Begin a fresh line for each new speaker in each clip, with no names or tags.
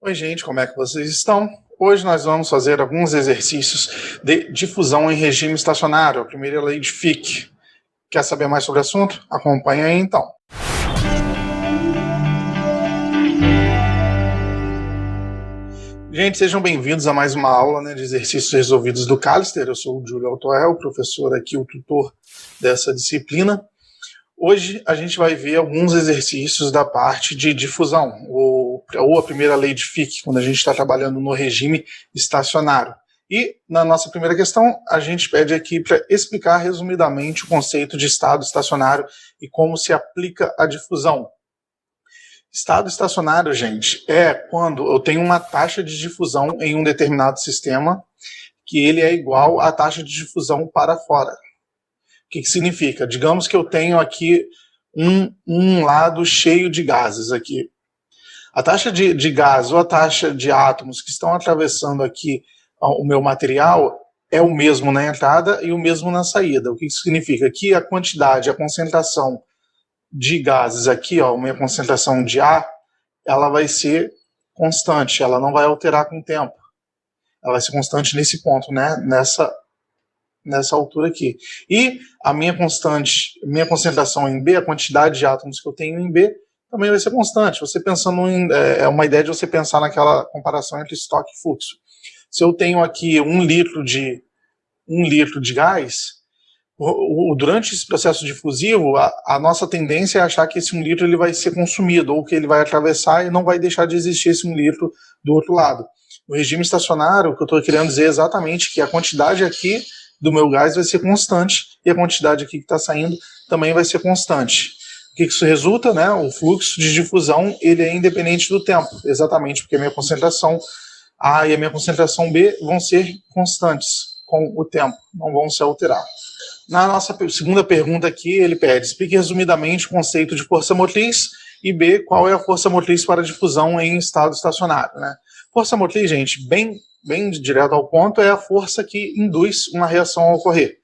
Oi, gente, como é que vocês estão? Hoje nós vamos fazer alguns exercícios de difusão em regime estacionário, a primeira lei de Fick. Quer saber mais sobre o assunto? Acompanha aí então. Gente, sejam bem-vindos a mais uma aula de exercícios resolvidos do Callister. Eu sou o Júlio Altoel, professor aqui, o tutor dessa disciplina. Hoje a gente vai ver alguns exercícios da parte de difusão, ou a primeira lei de Fick, quando a gente está trabalhando no regime estacionário. E na nossa primeira questão, a gente pede aqui para explicar resumidamente o conceito de estado estacionário e como se aplica a difusão. Estado estacionário, gente, é quando eu tenho uma taxa de difusão em um determinado sistema que ele é igual à taxa de difusão para fora. O que significa? Digamos que eu tenho aqui um lado cheio de gases aqui. A taxa de gás ou a taxa de átomos que estão atravessando aqui o meu material é o mesmo na entrada e o mesmo na saída. O que significa? Que a quantidade, a concentração de gases aqui, ó, a minha concentração de ar, ela vai ser constante, ela não vai alterar com o tempo. Ela vai ser constante nesse ponto, né? Nessa altura aqui. E a minha concentração em B, a quantidade de átomos que eu tenho em B, também vai ser constante. Você pensando é uma ideia de você pensar naquela comparação entre estoque e fluxo. Se eu tenho aqui um litro de gás, durante esse processo difusivo, a nossa tendência é achar que esse 1 litro ele vai ser consumido, ou que ele vai atravessar e não vai deixar de existir esse 1 litro do outro lado. No regime estacionário, o que eu estou querendo dizer é exatamente que a quantidade aqui do meu gás vai ser constante e a quantidade aqui que está saindo também vai ser constante. O que isso resulta? Né? O fluxo de difusão ele é independente do tempo, exatamente porque a minha concentração A e a minha concentração B vão ser constantes com o tempo, não vão se alterar. Na nossa segunda pergunta aqui, ele pede: explique resumidamente o conceito de força motriz e B, qual é a força motriz para difusão em estado estacionário. Né? Força motriz, gente, bem direto ao ponto, é a força que induz uma reação a ocorrer.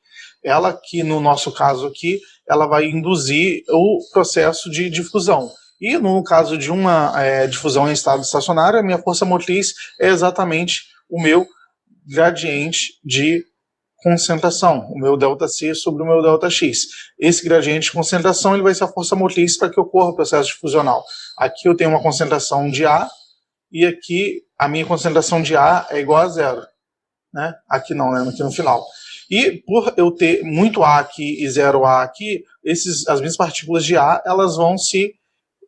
Ela que, no nosso caso aqui, ela vai induzir o processo de difusão. E no caso de uma difusão em estado estacionário, a minha força motriz é exatamente o meu gradiente de concentração, o meu ΔC sobre o meu ΔX. Esse gradiente de concentração ele vai ser a força motriz para que ocorra o processo difusional. Aqui eu tenho uma concentração de A, e aqui a minha concentração de A é igual a zero. Né? Aqui não, né? Aqui no final. E por eu ter muito A aqui e zero A aqui, as minhas partículas de A elas vão se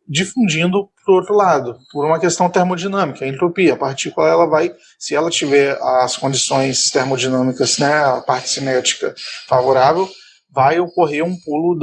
difundindo para o outro lado, por uma questão termodinâmica, a entropia. A partícula, ela vai, se ela tiver as condições termodinâmicas, né, a parte cinética favorável, vai ocorrer um pulo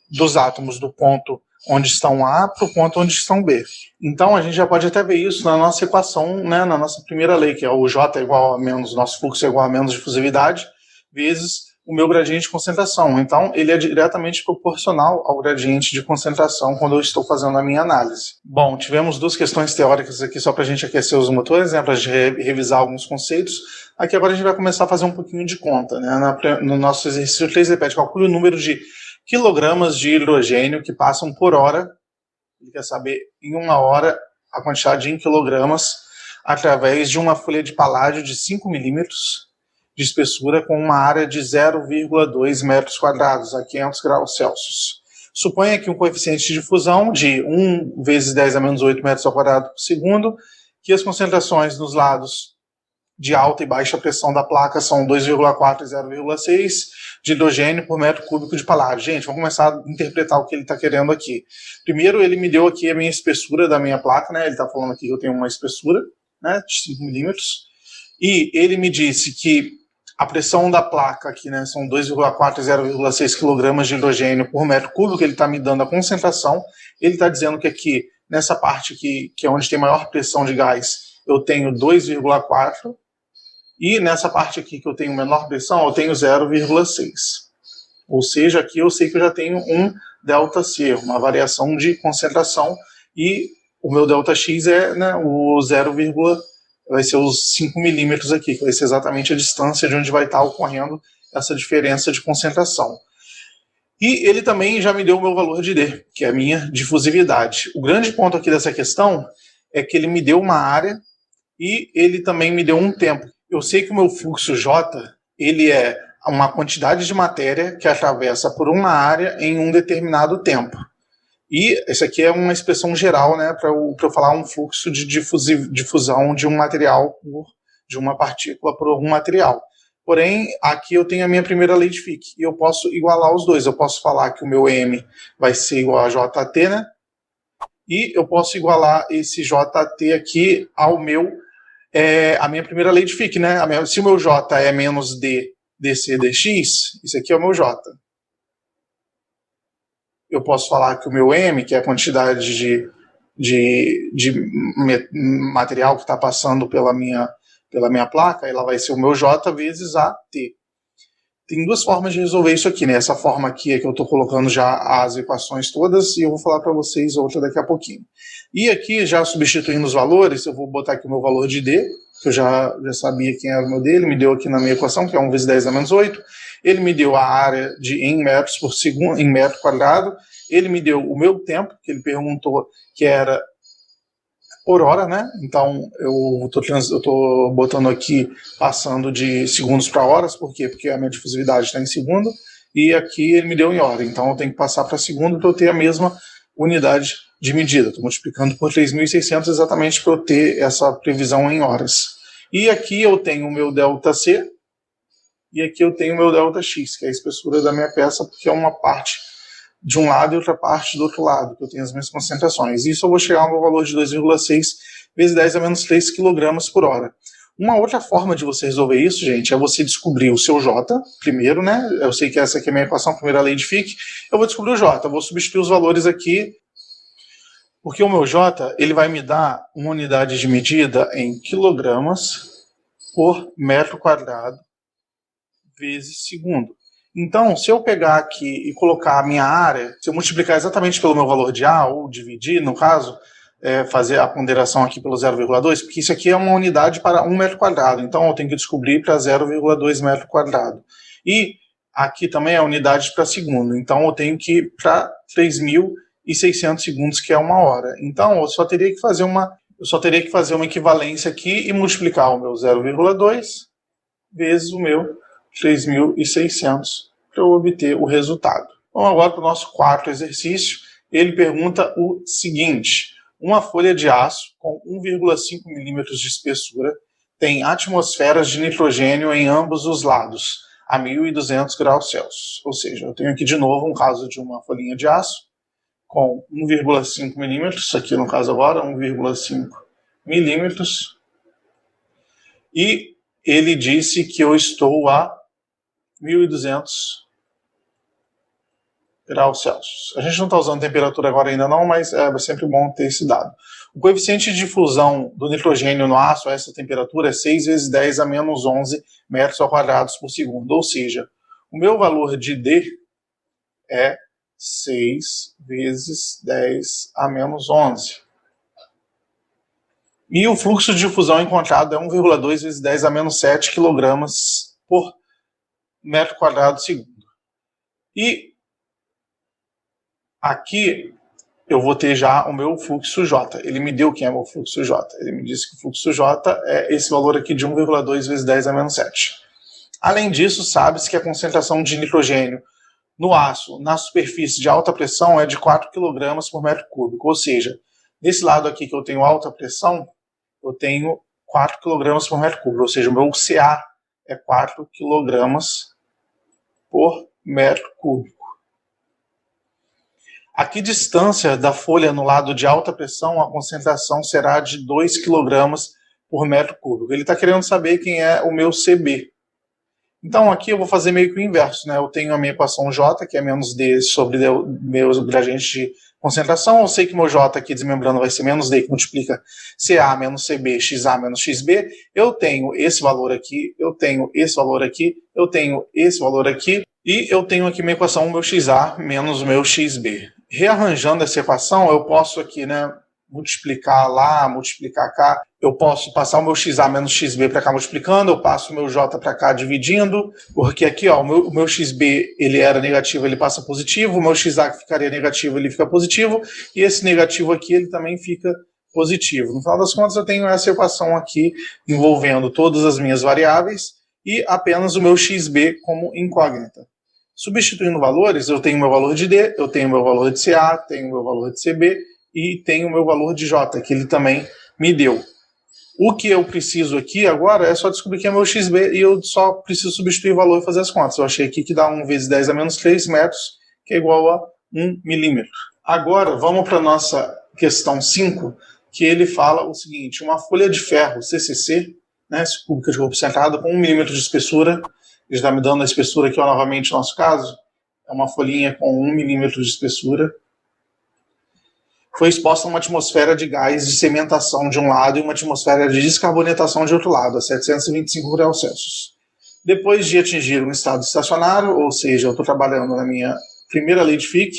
dos átomos do ponto onde estão A para o ponto onde estão B. Então a gente já pode até ver isso na nossa equação, né, na nossa primeira lei, que é o J igual a menos, nosso fluxo é igual a menos difusividade, vezes o meu gradiente de concentração. Então, ele é diretamente proporcional ao gradiente de concentração quando eu estou fazendo a minha análise. Bom, tivemos duas questões teóricas aqui só para a gente aquecer os motores, né, para a gente revisar alguns conceitos. Aqui agora a gente vai começar a fazer um pouquinho de conta. Né? No nosso exercício 3, ele pede: calcule o número de quilogramas de hidrogênio que passam por hora. Ele quer saber, em uma hora, a quantidade em quilogramas através de uma folha de paládio de 5 milímetros de espessura com uma área de 0,2 metros quadrados a 500 graus Celsius. Suponha aqui um coeficiente de difusão de 1 vezes 10 a menos 8 metros ao quadrado por segundo, que as concentrações nos lados de alta e baixa pressão da placa são 2,4 e 0,6 de hidrogênio por metro cúbico de paládio. Gente, vamos começar a interpretar o que ele está querendo aqui. Primeiro, ele me deu aqui a minha espessura da minha placa, né? Ele está falando aqui que eu tenho uma espessura, né, de 5 milímetros, e ele me disse que a pressão da placa aqui, né, são 2,4 e 0,6 kg de hidrogênio por metro cúbico, ele está me dando a concentração. Ele está dizendo que aqui, nessa parte aqui, que é onde tem maior pressão de gás, eu tenho 2,4, e nessa parte aqui que eu tenho menor pressão, eu tenho 0,6. Ou seja, aqui eu sei que eu já tenho um ΔC, uma variação de concentração, e o meu ΔX é, né, o 0, vai ser os 5 milímetros aqui, que vai ser exatamente a distância de onde vai estar ocorrendo essa diferença de concentração. E ele também já me deu o meu valor de D, que é a minha difusividade. O grande ponto aqui dessa questão é que ele me deu uma área e ele também me deu um tempo. Eu sei que o meu fluxo J, ele é uma quantidade de matéria que atravessa por uma área em um determinado tempo. E essa aqui é uma expressão geral, né, para eu falar um fluxo de difusão de um material, de uma partícula por algum material. Porém, aqui eu tenho a minha primeira lei de Fick, e eu posso igualar os dois. Eu posso falar que o meu M vai ser igual a JT, né? E eu posso igualar esse JT aqui ao meu, a minha primeira lei de Fick, né? Se o meu J é menos D dC dx, isso aqui é o meu J. Eu posso falar que o meu M, que é a quantidade de material que está passando pela minha placa, ela vai ser o meu J vezes AT. Tem duas formas de resolver isso aqui, né? Essa forma aqui é que eu estou colocando já as equações todas e eu vou falar para vocês outra daqui a pouquinho. E aqui, já substituindo os valores, eu vou botar aqui o meu valor de D, que eu já sabia quem era o meu D, ele me deu aqui na minha equação, que é 1 vezes 10 a menos 8. Ele me deu a área em metros por segundo, em metro quadrado. Ele me deu o meu tempo, que ele perguntou que era por hora, né? Então eu estou botando aqui, passando de segundos para horas, por quê? Porque a minha difusividade está em segundo, e aqui ele me deu em hora, então eu tenho que passar para segundo para eu ter a mesma unidade de medida. Estou multiplicando por 3.600 exatamente para eu ter essa previsão em horas. E aqui eu tenho o meu ΔC, e aqui eu tenho o meu ΔX, que é a espessura da minha peça, porque é uma parte de um lado e outra parte do outro lado, que eu tenho as mesmas concentrações. Isso eu vou chegar ao meu valor de 2,6 vezes 10 a menos 3 kg por hora. Uma outra forma de você resolver isso, gente, é você descobrir o seu J primeiro, né? Eu sei que essa aqui é a minha equação, primeira lei de Fick. Eu vou descobrir o J, eu vou substituir os valores aqui, porque o meu J, ele vai me dar uma unidade de medida em quilogramas por metro quadrado vezes segundo. Então, se eu pegar aqui e colocar a minha área, se eu multiplicar exatamente pelo meu valor de A, ou dividir, no caso, fazer a ponderação aqui pelo 0,2, porque isso aqui é uma unidade para 1 metro quadrado, então eu tenho que descobrir para 0,2 metro quadrado. E aqui também é a unidade para segundo, então eu tenho que ir para 3.600 segundos, que é uma hora. Então, eu só teria que fazer uma equivalência aqui e multiplicar o meu 0,2 vezes o meu 3.600 para eu obter o resultado. Vamos agora para o nosso quarto exercício. Ele pergunta o seguinte: uma folha de aço com 1,5 milímetros de espessura tem atmosferas de nitrogênio em ambos os lados, a 1.200 graus Celsius. Ou seja, eu tenho aqui de novo um caso de uma folhinha de aço com 1,5 milímetros, aqui no caso agora, 1,5 milímetros, e ele disse que eu estou a 1.200 graus Celsius. A gente não está usando temperatura agora ainda não, mas é sempre bom ter esse dado. O coeficiente de difusão do nitrogênio no aço a essa temperatura é 6 vezes 10 a menos 11 metros ao quadrado por segundo. Ou seja, o meu valor de D é 6 vezes 10 a menos 11. E o fluxo de difusão encontrado é 1,2 vezes 10 a menos 7 kg por metro quadrado segundo. E aqui eu vou ter já o meu fluxo J. Ele me deu quem é o meu fluxo J. Ele me disse que o fluxo J é esse valor aqui de 1,2 vezes 10 a menos 7. Além disso, sabe-se que a concentração de nitrogênio no aço, na superfície de alta pressão, é de 4 kg por metro cúbico. Ou seja, nesse lado aqui que eu tenho alta pressão, eu tenho 4 kg por metro cúbico. Ou seja, o meu CA é 4 kg por metro cúbico. A que distância da folha no lado de alta pressão a concentração será de 2 kg por metro cúbico? Ele está querendo saber quem é o meu CB. Então aqui eu vou fazer meio que o inverso, né? Eu tenho a minha equação J, que é menos D sobre meu gradiente de concentração. Eu sei que meu J aqui desmembrando vai ser menos D, que multiplica CA menos CB, XA menos XB. Eu tenho esse valor aqui, eu tenho esse valor aqui, eu tenho esse valor aqui, e eu tenho aqui minha equação, o meu XA menos o meu XB. Rearranjando essa equação, eu posso aqui, né, multiplicar lá, multiplicar cá. Eu posso passar o meu XA menos XB para cá multiplicando, eu passo o meu J para cá dividindo, porque aqui ó, o meu XB ele era negativo, ele passa positivo, o meu XA que ficaria negativo, ele fica positivo, e esse negativo aqui ele também fica positivo. No final das contas, eu tenho essa equação aqui envolvendo todas as minhas variáveis e apenas o meu xb como incógnita. Substituindo valores, eu tenho meu valor de D, eu tenho meu valor de CA, tenho meu valor de CB e tenho meu valor de J, que ele também me deu. O que eu preciso aqui agora é só descobrir que é meu XB e eu só preciso substituir o valor e fazer as contas. Eu achei aqui que dá 1 vezes 10 a menos 3 metros, que é igual a 1 milímetro. Agora, vamos para a nossa questão 5, que ele fala o seguinte: uma folha de ferro CCC, né, cúbica de corpo centrado, com 1 milímetro de espessura, ele está me dando a espessura aqui, ó, novamente, no nosso caso, é uma folhinha com 1 milímetro de espessura, foi exposta a uma atmosfera de gás de cementação de um lado e uma atmosfera de descarbonatação de outro lado, a 725 graus Celsius. Depois de atingir um estado estacionário, ou seja, eu estou trabalhando na minha primeira lei de Fick,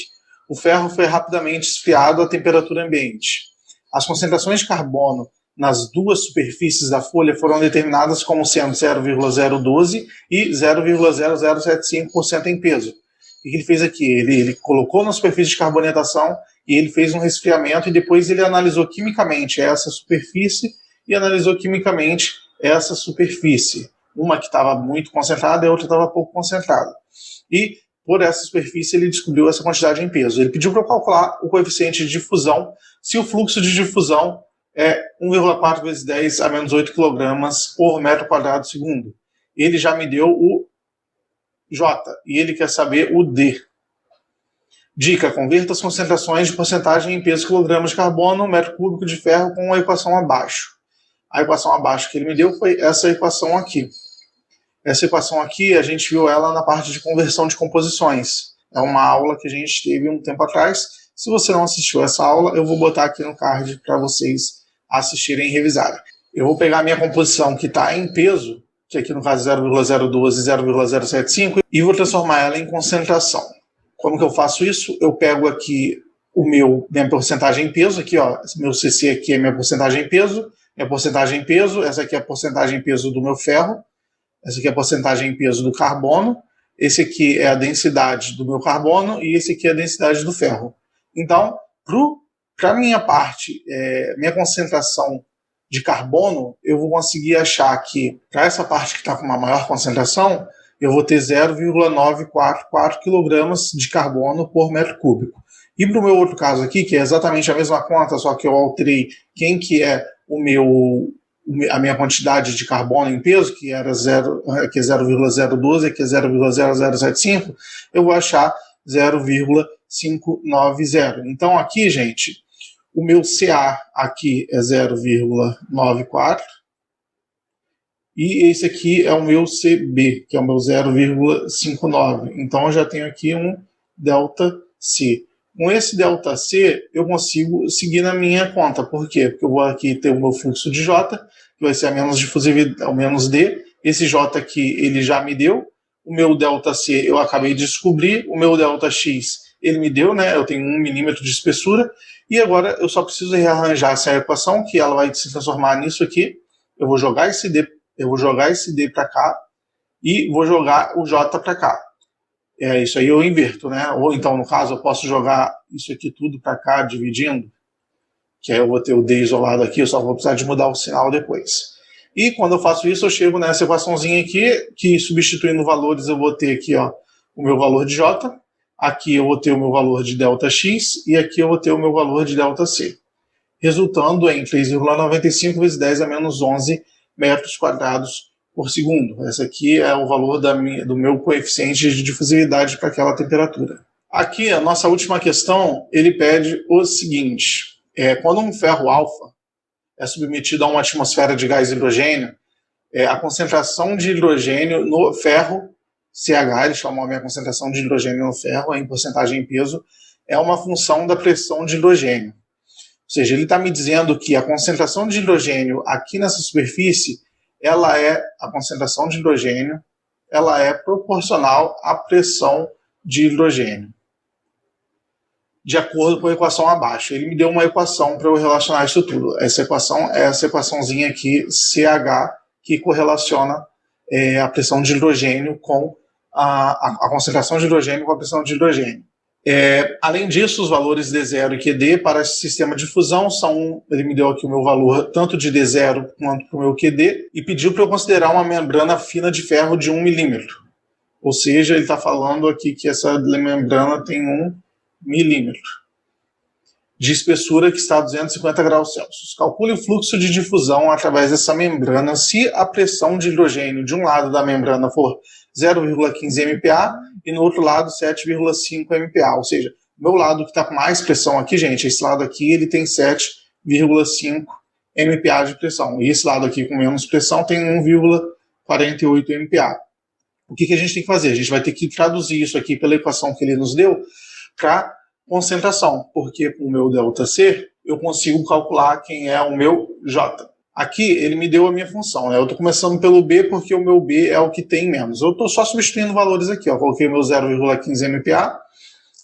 o ferro foi rapidamente esfriado à temperatura ambiente. As concentrações de carbono nas duas superfícies da folha foram determinadas como sendo 0,012 e 0,0075% em peso. O que ele fez aqui? Ele colocou na superfície de carbonatação e ele fez um resfriamento e depois ele analisou quimicamente essa superfície e analisou quimicamente essa superfície. Uma que estava muito concentrada e a outra estava pouco concentrada. E por essa superfície ele descobriu essa quantidade em peso. Ele pediu para eu calcular o coeficiente de difusão se o fluxo de difusão é 1,4 vezes 10 a menos 8 kg por metro quadrado segundo. Ele já me deu o J e ele quer saber o D. Dica: converta as concentrações de porcentagem em peso quilograma de carbono no metro cúbico de ferro com a equação abaixo. A equação abaixo que ele me deu foi essa equação aqui. Essa equação aqui, a gente viu ela na parte de conversão de composições. É uma aula que a gente teve um tempo atrás. Se você não assistiu essa aula, eu vou botar aqui no card para vocês assistirem e revisarem. Eu vou pegar a minha composição que está em peso, que aqui no caso 0,012 e 0,075, e vou transformar ela em concentração. Como que eu faço isso? Eu pego aqui minha porcentagem em peso, aqui ó, meu CC aqui é minha porcentagem em peso, essa aqui é a porcentagem em peso do meu ferro, essa aqui é a porcentagem em peso do carbono, esse aqui é a densidade do meu carbono e esse aqui é a densidade do ferro. Então, para a minha parte, minha concentração de carbono, eu vou conseguir achar que, para essa parte que está com uma maior concentração, eu vou ter 0,944 kg de carbono por metro cúbico. E para o meu outro caso aqui, que é exatamente a mesma conta, só que eu alterei quem que é a minha quantidade de carbono em peso, que era 0,012, aqui é 0,0075, eu vou achar 0,590. Então aqui, gente, o meu CA aqui é 0,94 e esse aqui é o meu CB, que é o meu 0,59. Então eu já tenho aqui um ΔC. Com esse ΔC, eu consigo seguir na minha conta. Por quê? Porque eu vou aqui ter o meu fluxo de J, que vai ser a menos difusividade, o menos D. Esse J aqui, ele já me deu. O meu ΔC eu acabei de descobrir. O meu ΔX, ele me deu, né? Eu tenho 1 milímetro de espessura. E agora eu só preciso rearranjar essa equação, que ela vai se transformar nisso aqui. Eu vou jogar esse D para cá e vou jogar o J para cá. Isso aí eu inverto, né? Ou então, no caso, eu posso jogar isso aqui tudo para cá, dividindo, que aí eu vou ter o D isolado aqui, eu só vou precisar de mudar o sinal depois. E quando eu faço isso, eu chego nessa equaçãozinha aqui, que substituindo valores eu vou ter aqui, ó, o meu valor de J, aqui eu vou ter o meu valor de ΔX e aqui eu vou ter o meu valor de ΔC, resultando em 3,95 vezes 10 a menos 11 metros quadrados por segundo. Esse aqui é o valor do meu coeficiente de difusividade para aquela temperatura. Aqui, a nossa última questão, ele pede o seguinte: quando um ferro alfa é submetido a uma atmosfera de gás hidrogênio, a concentração de hidrogênio no ferro, CH, ele chamou a minha concentração de hidrogênio no ferro, em porcentagem em peso, é uma função da pressão de hidrogênio. Ou seja, ele está me dizendo que a concentração de hidrogênio aqui nessa superfície, a concentração de hidrogênio, ela é proporcional à pressão de hidrogênio, de acordo com a equação abaixo. Ele me deu uma equação para eu relacionar isso tudo. Essa equação é essa equaçãozinha aqui, CH, que correlaciona a pressão de hidrogênio com a concentração de hidrogênio com a pressão de hidrogênio. Além disso, os valores D0 e QD para esse sistema de fusão são, ele me deu aqui o meu valor tanto de D0 quanto para o meu QD e pediu para eu considerar uma membrana fina de ferro de 1 milímetro. Ou seja, ele está falando aqui que essa membrana tem 1 milímetro de espessura que está a 250 graus Celsius. Calcule o fluxo de difusão através dessa membrana se a pressão de hidrogênio de um lado da membrana for 0,15 MPa e no outro lado 7,5 MPa. Ou seja, o meu lado que está com mais pressão aqui, gente, esse lado aqui ele tem 7,5 MPa de pressão. E esse lado aqui com menos pressão tem 1,48 MPa. O que a gente tem que fazer? A gente vai ter que traduzir isso aqui pela equação que ele nos deu para concentração, porque com o meu ΔC eu consigo calcular quem é o meu J. Aqui ele me deu a minha função, né? Eu estou começando pelo B porque o meu B é o que tem menos. Eu estou só substituindo valores aqui, ó. Coloquei o meu 0,15 MPa,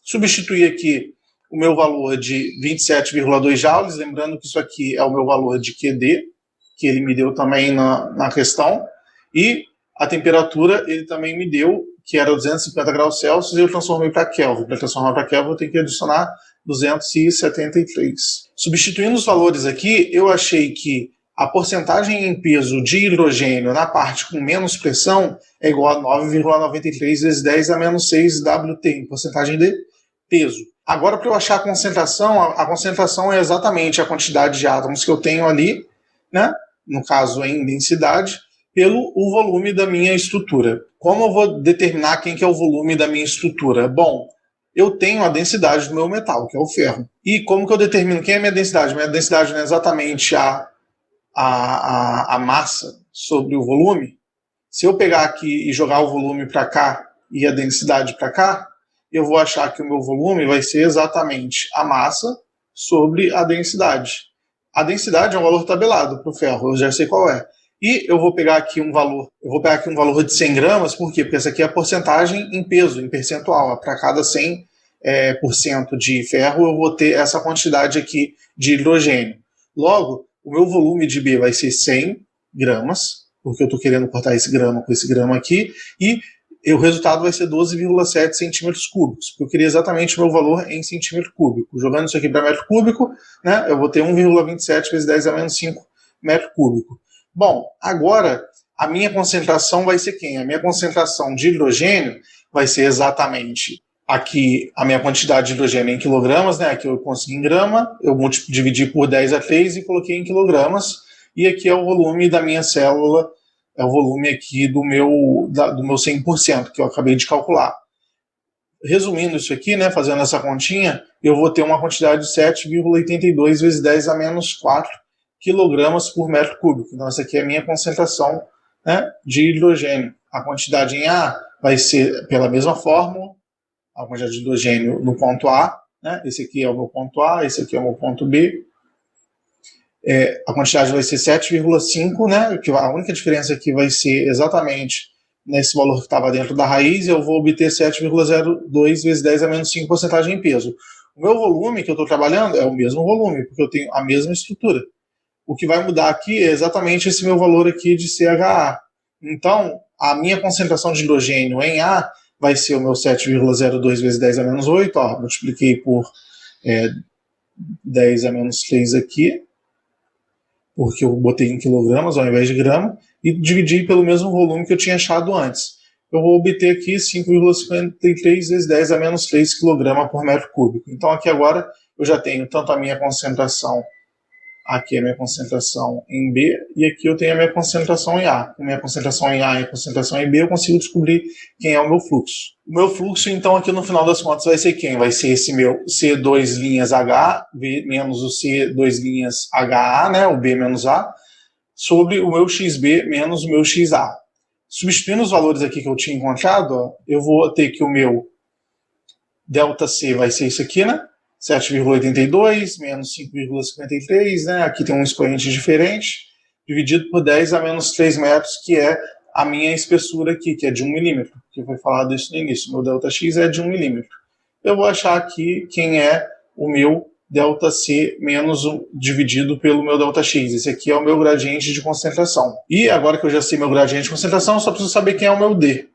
substituí aqui o meu valor de 27,2 joules, lembrando que isso aqui é o meu valor de QD, que ele me deu também na questão, e a temperatura ele também me deu, que era 250 graus Celsius, e eu transformei para Kelvin. Para transformar para Kelvin eu tenho que adicionar 273. Substituindo os valores aqui, eu achei que a porcentagem em peso de hidrogênio na parte com menos pressão é igual a 9,93 vezes 10 a menos 6 Wt, em porcentagem de peso. Agora, para eu achar a concentração é exatamente a quantidade de átomos que eu tenho ali, né? No caso em densidade, pelo o volume da minha estrutura. Como eu vou determinar quem que é o volume da minha estrutura? Bom, eu tenho a densidade do meu metal, que é o ferro. E como que eu determino quem é a minha densidade? Minha densidade não é exatamente a massa sobre o volume. Se eu pegar aqui e jogar o volume para cá e a densidade para cá, eu vou achar que o meu volume vai ser exatamente a massa sobre a densidade. A densidade é um valor tabelado para o ferro, eu já sei qual é. E eu vou pegar aqui um valor de 100 gramas, por quê? Porque essa aqui é a porcentagem em peso, em percentual. Para cada 100% de ferro, eu vou ter essa quantidade aqui de hidrogênio. Logo, o meu volume de B vai ser 100 gramas, porque eu estou querendo cortar esse grama com esse grama aqui, e o resultado vai ser 12,7 centímetros cúbicos, porque eu queria exatamente o meu valor em centímetro cúbico. Jogando isso aqui para metro cúbico, né, eu vou ter 1,27 vezes 10 a menos 5 metro cúbico. Bom, agora a minha concentração vai ser quem? A minha concentração de hidrogênio vai ser exatamente aqui a minha quantidade de hidrogênio em quilogramas, né? Aqui eu consegui em grama, eu dividi por 10 a 3 e coloquei em quilogramas. E aqui é o volume da minha célula, é o volume aqui do meu 100%, que eu acabei de calcular. Resumindo isso aqui, né, fazendo essa continha, eu vou ter uma quantidade de 7,82 vezes 10 a menos 4 quilogramas por metro cúbico. Então essa aqui é a minha concentração, né, de hidrogênio. A quantidade em A vai ser pela mesma fórmula, a quantidade de hidrogênio no ponto A, né, esse aqui é o meu ponto A, esse aqui é o meu ponto B. A quantidade vai ser 7,5, né, que a única diferença aqui vai ser exatamente nesse valor que estava dentro da raiz, eu vou obter 7,02 vezes 10 a menos 5 porcentagem em peso. O meu volume que eu estou trabalhando é o mesmo volume, porque eu tenho a mesma estrutura. O que vai mudar aqui é exatamente esse meu valor aqui de CHA. Então, a minha concentração de hidrogênio em A vai ser o meu 7,02 vezes 10 a menos 8, ó, multipliquei por 10 a menos 3 aqui, porque eu botei em quilogramas ao invés de grama, e dividi pelo mesmo volume que eu tinha achado antes. Eu vou obter aqui 5,53 vezes 10 a menos 3 kg por metro cúbico. Então aqui agora eu já tenho tanto a minha concentração, aqui a minha concentração em B, e aqui eu tenho a minha concentração em A. Com a minha concentração em A e a concentração em B, eu consigo descobrir quem é o meu fluxo. O meu fluxo, então, aqui no final das contas vai ser quem? Vai ser esse meu C2' H, B menos o C2' HA, né, o B menos A, sobre o meu XB menos o meu XA. Substituindo os valores aqui que eu tinha encontrado, ó, eu vou ter que o meu ΔC vai ser isso aqui, né? 7,82 menos 5,53, né? Aqui tem um expoente diferente, dividido por 10 a menos 3 metros, que é a minha espessura aqui, que é de 1 milímetro, que foi falado isso no início. O meu ΔX é de 1 milímetro. Eu vou achar aqui quem é o meu ΔC menos dividido pelo meu ΔX. Esse aqui é o meu gradiente de concentração. E agora que eu já sei meu gradiente de concentração, eu só preciso saber quem é o meu D.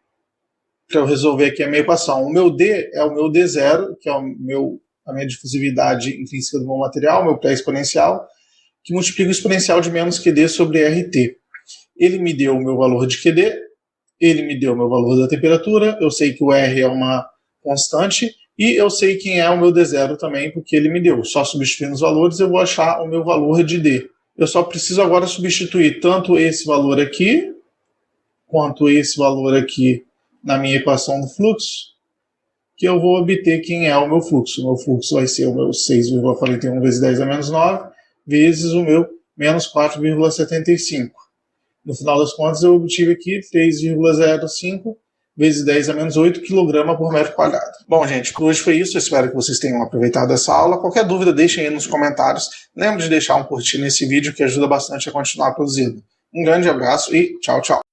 para eu resolver aqui a minha equação. O meu D é o meu D0, que é a minha difusividade intrínseca do meu material, meu pré-exponencial, que multiplica o exponencial de menos QD sobre RT. Ele me deu o meu valor de QD, ele me deu o meu valor da temperatura, eu sei que o R é uma constante, e eu sei quem é o meu D0 também, porque ele me deu. Só substituindo os valores, eu vou achar o meu valor de D. Eu só preciso agora substituir tanto esse valor aqui, quanto esse valor aqui na minha equação do fluxo, que eu vou obter quem é o meu fluxo. O meu fluxo vai ser o meu 6,41 vezes 10 a menos 9, vezes o meu menos 4,75. No final das contas, eu obtive aqui 3,05 vezes 10 a menos 8 kg por metro quadrado. Bom, gente, por hoje foi isso. Eu espero que vocês tenham aproveitado essa aula. Qualquer dúvida, deixem aí nos comentários. Lembre de deixar um curtir nesse vídeo, que ajuda bastante a continuar produzindo. Um grande abraço e tchau, tchau.